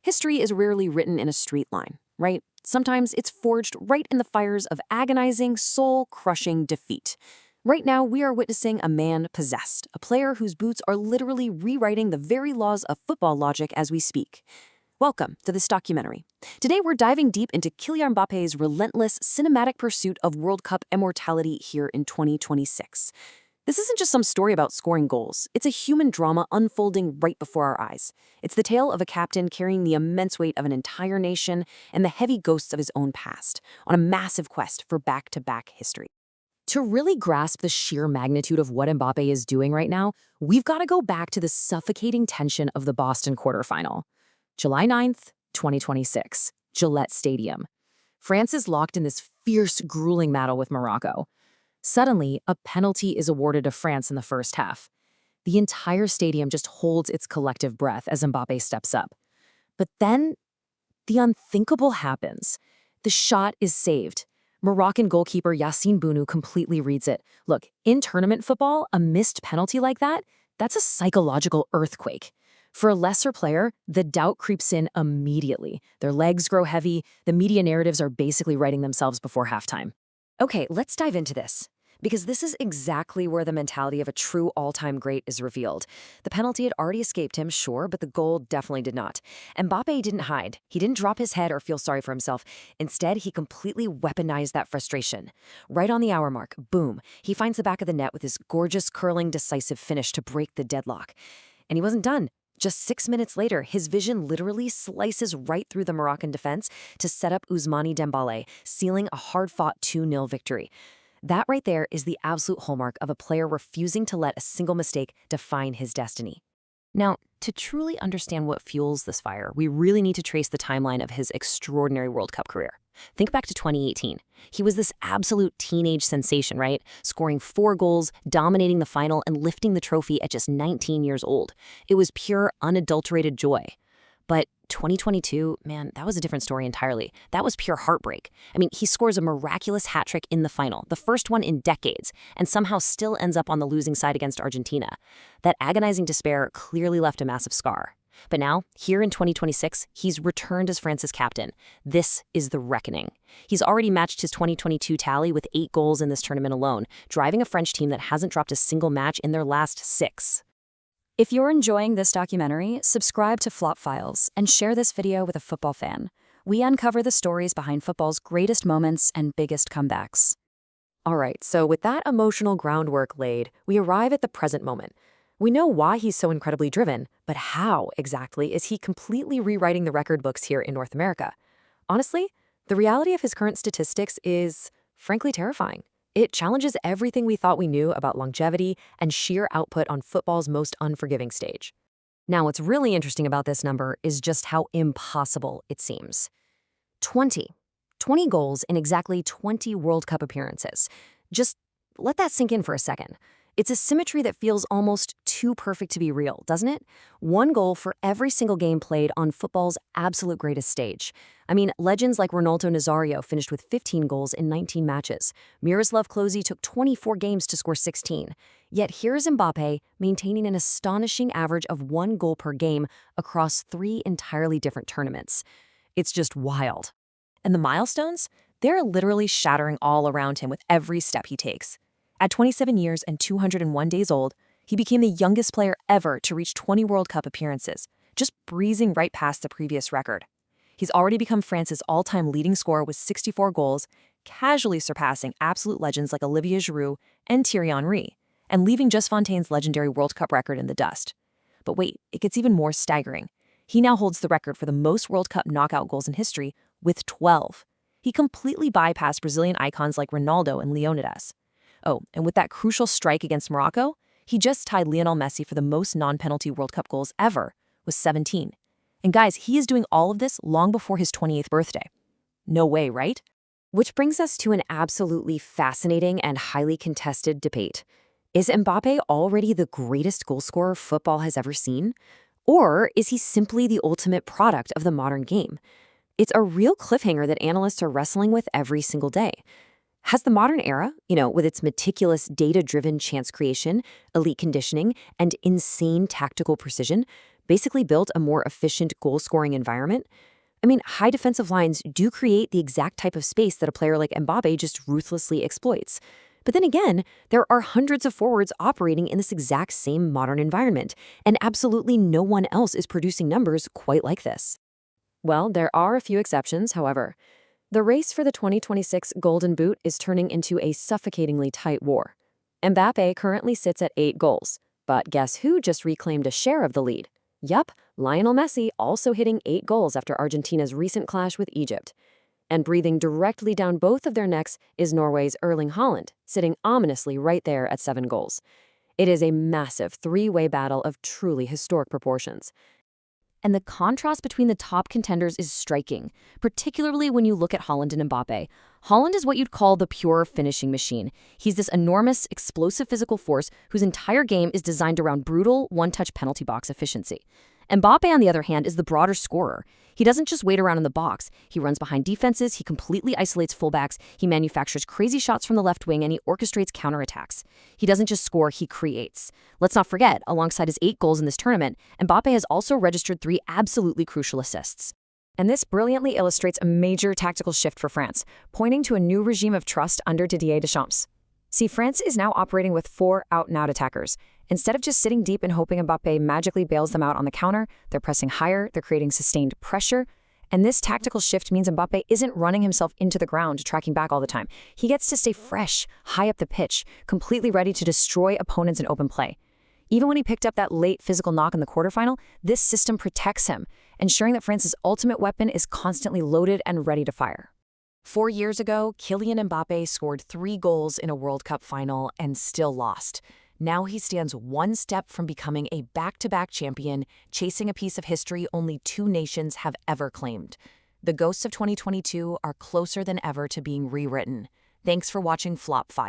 History is rarely written in a straight line, right? Sometimes it's forged right in the fires of agonizing, soul-crushing defeat. Right now, we are witnessing a man possessed, a player whose boots are literally rewriting the very laws of football logic as we speak. Welcome to this documentary. Today, we're diving deep into Kylian Mbappe's relentless cinematic pursuit of World Cup immortality here in 2026. This isn't just some story about scoring goals. It's a human drama unfolding right before our eyes. It's the tale of a captain carrying the immense weight of an entire nation and the heavy ghosts of his own past on a massive quest for back-to-back history. To really grasp the sheer magnitude of what Mbappe is doing right now, we've got to go back to the suffocating tension of the Boston quarterfinal. July 9th, 2026, Gillette Stadium. France is locked in this fierce, grueling battle with Morocco. Suddenly, a penalty is awarded to France in the first half. The entire stadium just holds its collective breath as Mbappe steps up. But then, the unthinkable happens. The shot is saved. Moroccan goalkeeper Yassine Bounou completely reads it. Look, in tournament football, a missed penalty like that, that's a psychological earthquake. For a lesser player, the doubt creeps in immediately. Their legs grow heavy, the media narratives are basically writing themselves before halftime. Okay, let's dive into this, because this is exactly where the mentality of a true all-time great is revealed. The penalty had already escaped him, sure, but the goal definitely did not. Mbappe didn't hide. He didn't drop his head or feel sorry for himself. Instead, he completely weaponized that frustration. Right on the hour mark, boom, he finds the back of the net with his gorgeous, curling, decisive finish to break the deadlock. And he wasn't done. Just 6 minutes later, his vision literally slices right through the Moroccan defense to set up Ousmane Dembélé, sealing a hard-fought 2-0 victory. That right there is the absolute hallmark of a player refusing to let a single mistake define his destiny. Now, to truly understand what fuels this fire, we really need to trace the timeline of his extraordinary World Cup career. Think back to 2018. He was this absolute teenage sensation, right? Scoring 4 goals, dominating the final, and lifting the trophy at just 19 years old. It was pure, unadulterated joy. But 2022, man, that was a different story entirely. That was pure heartbreak. I mean, he scores a miraculous hat trick in the final, the first one in decades, and somehow still ends up on the losing side against Argentina. That agonizing despair clearly left a massive scar. But now, here in 2026, he's returned as France's captain. This is the reckoning. He's already matched his 2022 tally with 8 goals in this tournament alone, driving a French team that hasn't dropped a single match in their last 6. If you're enjoying this documentary, subscribe to Flop Files and share this video with a football fan. We uncover the stories behind football's greatest moments and biggest comebacks. All right, so with that emotional groundwork laid, we arrive at the present moment. We know why he's so incredibly driven, but how exactly is he completely rewriting the record books here in North America? Honestly, the reality of his current statistics is, frankly, terrifying. It challenges everything we thought we knew about longevity and sheer output on football's most unforgiving stage. Now, what's really interesting about this number is just how impossible it seems. 20 goals in exactly 20 World Cup appearances. Just let that sink in for a second. It's a symmetry that feels almost too perfect to be real, doesn't it? 1 goal for every single game played on football's absolute greatest stage. I mean, legends like Ronaldo Nazario finished with 15 goals in 19 matches. Miroslav Klose took 24 games to score 16. Yet here's Mbappe maintaining an astonishing average of 1 goal per game across 3 entirely different tournaments. It's just wild. And the milestones? They're literally shattering all around him with every step he takes. At 27 years and 201 days old, he became the youngest player ever to reach 20 World Cup appearances, just breezing right past the previous record. He's already become France's all-time leading scorer with 64 goals, casually surpassing absolute legends like Olivier Giroud and Thierry Henry, and leaving Just Fontaine's legendary World Cup record in the dust. But wait, it gets even more staggering. He now holds the record for the most World Cup knockout goals in history with 12. He completely bypassed Brazilian icons like Ronaldo and Leonidas. Oh, and with that crucial strike against Morocco, he just tied Lionel Messi for the most non-penalty World Cup goals ever, with 17. And guys, he is doing all of this long before his 28th birthday. No way, right? Which brings us to an absolutely fascinating and highly contested debate. Is Mbappe already the greatest goalscorer football has ever seen? Or is he simply the ultimate product of the modern game? It's a real cliffhanger that analysts are wrestling with every single day. Has the modern era, with its meticulous data-driven chance creation, elite conditioning, and insane tactical precision, basically built a more efficient goal-scoring environment. I mean, high defensive lines do create the exact type of space that a player like Mbappe just ruthlessly exploits. But then again, there are hundreds of forwards operating in this exact same modern environment, and absolutely no one else is producing numbers quite like this. Well, there are a few exceptions, however. The race for the 2026 Golden Boot is turning into a suffocatingly tight war. Mbappe currently sits at 8 goals, but guess who just reclaimed a share of the lead? Yup, Lionel Messi also hitting 8 goals after Argentina's recent clash with Egypt. And breathing directly down both of their necks is Norway's Erling Haaland, sitting ominously right there at 7 goals. It is a massive three-way battle of truly historic proportions. And the contrast between the top contenders is striking, particularly when you look at Haaland and Mbappe. Haaland is what you'd call the pure finishing machine. He's this enormous, explosive physical force whose entire game is designed around brutal, one-touch penalty box efficiency. Mbappe, on the other hand, is the broader scorer. He doesn't just wait around in the box. He runs behind defenses, he completely isolates fullbacks, he manufactures crazy shots from the left wing, and he orchestrates counterattacks. He doesn't just score, he creates. Let's not forget, alongside his 8 goals in this tournament, Mbappe has also registered 3 absolutely crucial assists. And this brilliantly illustrates a major tactical shift for France, pointing to a new regime of trust under Didier Deschamps. See, France is now operating with 4 out-and-out attackers. Instead of just sitting deep and hoping Mbappe magically bails them out on the counter, they're pressing higher, they're creating sustained pressure. And this tactical shift means Mbappe isn't running himself into the ground, tracking back all the time. He gets to stay fresh, high up the pitch, completely ready to destroy opponents in open play. Even when he picked up that late physical knock in the quarterfinal, this system protects him, ensuring that France's ultimate weapon is constantly loaded and ready to fire. 4 years ago, Kylian Mbappé scored 3 goals in a World Cup final and still lost. Now he stands one step from becoming a back-to-back champion, chasing a piece of history only 2 nations have ever claimed. The ghosts of 2022 are closer than ever to being rewritten. Thanks for watching Flop File.